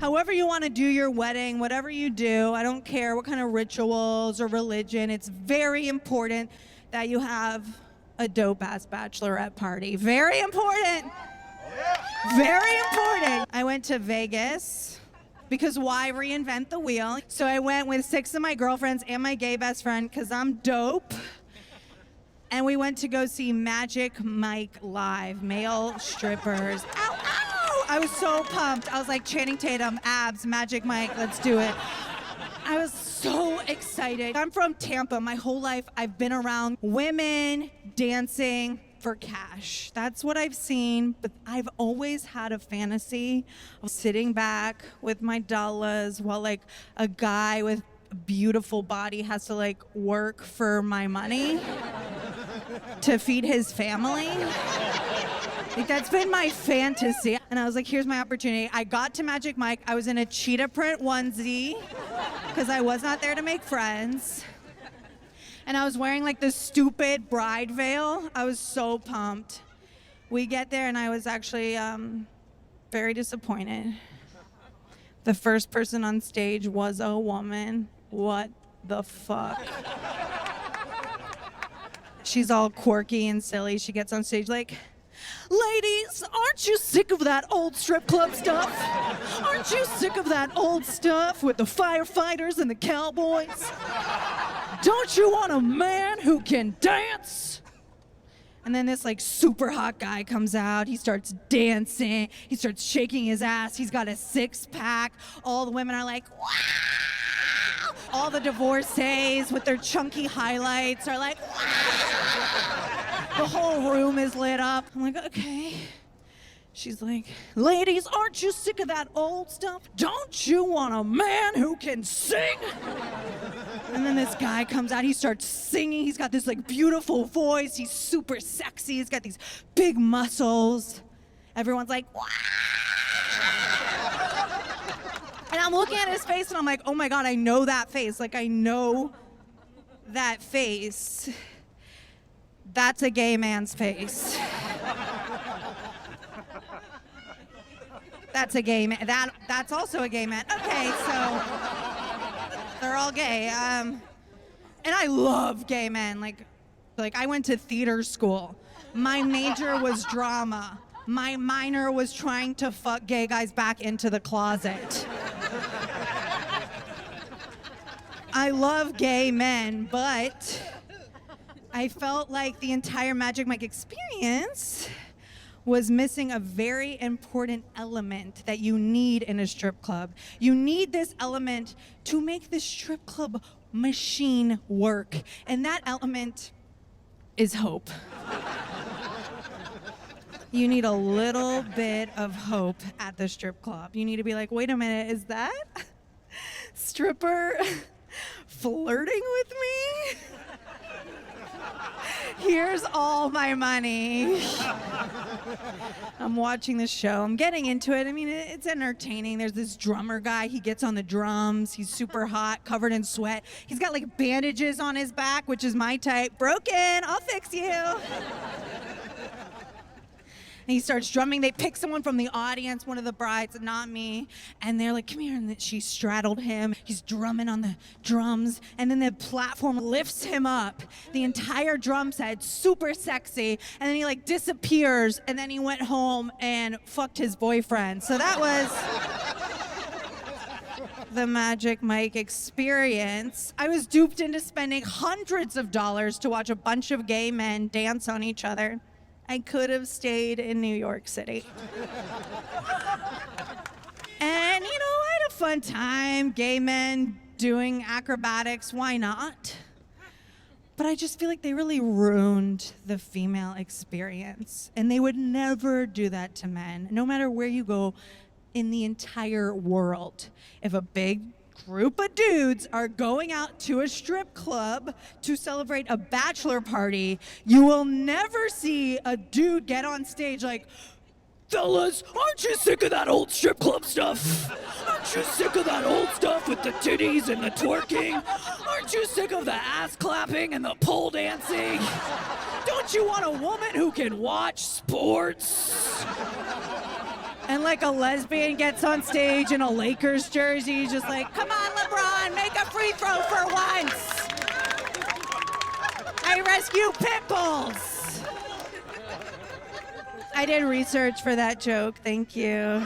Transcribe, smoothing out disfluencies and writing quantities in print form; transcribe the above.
However you want to do your wedding, whatever you do, I don't care what kind of rituals or religion, it's very important that you have a dope-ass bachelorette party. Very important. Very important. I went to Vegas because why reinvent the wheel? So I went with 6 of my girlfriends and my gay best friend because I'm dope. And we went to go see Magic Mike live, male strippers. Ow, ow! I was so pumped. I was like, Channing Tatum, abs, Magic Mike, let's do it. I was so excited. I'm from Tampa. My whole life, I've been around women dancing for cash. That's what I've seen, but I've always had a fantasy of sitting back with my dollars while like a guy with a beautiful body has to like work for my money to feed his family. Like, that's been my fantasy. And I was like, here's my opportunity. I got to Magic Mike. I was in a cheetah print onesie because I was not there to make friends. And I was wearing like this stupid bride veil. I was so pumped. We get there and I was actually very disappointed. The first person on stage was a woman. What the fuck? She's all quirky and silly. She gets on stage like, ladies, aren't you sick of that old strip club stuff? Aren't you sick of that old stuff with the firefighters and the cowboys? Don't you want a man who can dance? And then this like super hot guy comes out. He starts dancing. He starts shaking his ass. He's got a 6-pack. All the women are like, wow! All the divorcees with their chunky highlights are like, wow! The whole room is lit up. I'm like, okay. She's like, ladies, aren't you sick of that old stuff? Don't you want a man who can sing? And then this guy comes out, he starts singing. He's got this like beautiful voice. He's super sexy. He's got these big muscles. Everyone's like, wow! And I'm looking at his face and I'm like, oh my God, I know that face. Like, I know that face. That's a gay man's face. That's a gay man. That's also a gay man. Okay, so they're all gay. And I love gay men. Like I went to theater school. My major was drama. My minor was trying to fuck gay guys back into the closet. I love gay men, but I felt like the entire Magic Mike experience was missing a very important element that you need in a strip club. You need this element to make the strip club machine work. And that element is hope. You need a little bit of hope at the strip club. You need to be like, wait a minute, is that stripper flirting with me? Here's all my money. I'm watching this show. I'm getting into it. I mean, it's entertaining. There's this drummer guy. He gets on the drums. He's super hot, covered in sweat. He's got like bandages on his back, which is my type. Broken, I'll fix you. And he starts drumming. They pick someone from the audience, one of the brides, not me. And they're like, come here. And she straddled him. He's drumming on the drums. And then the platform lifts him up. The entire drum set, super sexy. And then he like disappears. And then he went home and fucked his boyfriend. So that was the Magic Mike experience. I was duped into spending hundreds of dollars to watch a bunch of gay men dance on each other. I could have stayed in New York City. And, you know, I had a fun time, gay men doing acrobatics, why not? But I just feel like they really ruined the female experience. And they would never do that to men, no matter where you go in the entire world. If a big group of dudes are going out to a strip club to celebrate a bachelor party, you will never see a dude get on stage like, fellas, aren't you sick of that old strip club stuff? Aren't you sick of that old stuff with the titties and the twerking? Aren't you sick of the ass clapping and the pole dancing? Don't you want a woman who can watch sports? And like a lesbian gets on stage in a Lakers jersey, just like, come on, LeBron, make a free throw for once. I rescue pit bulls. I did research for that joke, thank you.